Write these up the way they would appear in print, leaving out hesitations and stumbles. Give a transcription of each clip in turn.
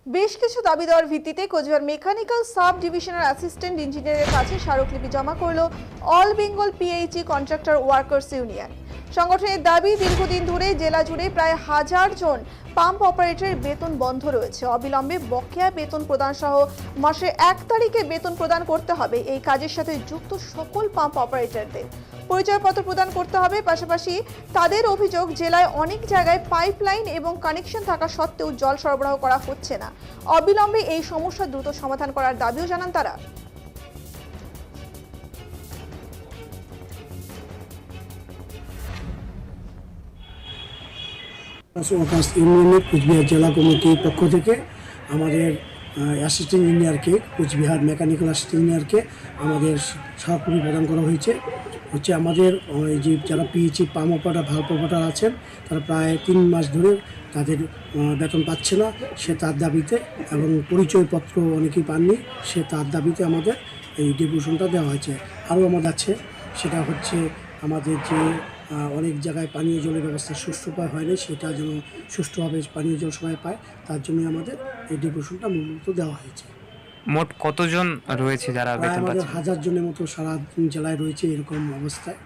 বেশ কিছু দাবি দেওয়ার ভিত্তিতে কোচবিহার মেকানিক্যাল সাব ডিভিশনের অ্যাসিস্ট্যান্ট ইঞ্জিনিয়ারের কাছে স্মারকলিপি জমা করল all Bengal PHE contractor workers union. সংগঠনের দাবি, দীর্ঘদিন ধরে জেলা জুড়ে প্রায় 1000 জন পাম্প অপারেটরের বেতন বন্ধ রয়েছে। অবিলম্বে বকেয়া বেতন প্রদান সহ মাসের 1 তারিখে বেতন প্রদান করতে হবে। এই কাজের সাথে যুক্ত সকল পাম্প অপারেটরদের পরিচয়পত্র প্রদান করতে হবে। পাশাপাশি তাদের অভিযোগ, জেলায় অনেক জায়গায় পাইপলাইন এবং কানেকশন থাকা সত্ত্বেও জল সরবরাহ করা হচ্ছে না। অবিলম্বে এই সমস্যা দ্রুত সমাধান করার দাবিও জানান তারা। ওয়ার্কার্স ইউনিয়নের কোচবিহার জেলা কমিটির পক্ষ থেকে আমাদের অ্যাসিস্ট্যান্ট ইঞ্জিনিয়ারকে, কোচবিহার মেকানিক্যাল অ্যাসিস্ট্যান্ট ইঞ্জিনিয়ারকে আমাদের স্মারকলিপি প্রদান করা হয়েছে। আমাদের যে যারা PHE pump operator, valve operator আছেন, তারা প্রায় 3 মাস ধরে তাদের বেতন পাচ্ছে না। সে তার দাবিতে, এবং পরিচয়পত্র অনেকেই পাননি, সে তার দাবিতে আমাদের এই ডেপুটেশনটা দেওয়া হয়েছে। আরও আমাদের আছে, সেটা হচ্ছে আমাদের যে অনেক জায়গায় পানীয় জলের ব্যবস্থা সুষ্ঠুভাবে হয়নি, সেটা যেন সুষ্ঠুভাবে পানীয় জল সবাই পায়, তার জন্য আমাদের এই ডেপুটেশনটা মূলত দেওয়া হয়েছে। মোট কতজন রয়েছে যারা বেতন আমাদের পাচ্ছে? 1000 জনের মতো সারা জেলায় রয়েছে এরকম অবস্থায়।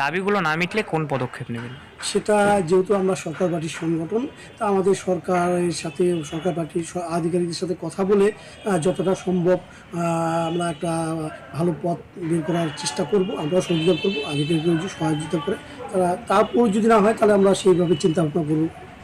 দাবিগুলো না মিটলে কোন পদক্ষেপ নেবেন? সেটা যেহেতু আমরা সরকার পার্টির সংগঠন, তা আমাদের সরকারের সাথে, সরকার পার্টির আধিকারিকদের সাথে কথা বলে যতটা সম্ভব আমরা একটা ভালো পথ বের করার চেষ্টা করব। আমরাও সহযোগিতা করবো, আধিকারিকদের সহযোগিতা করে তারপর যদি না হয় তাহলে আমরা সেইভাবে চিন্তা ভাবনা করব।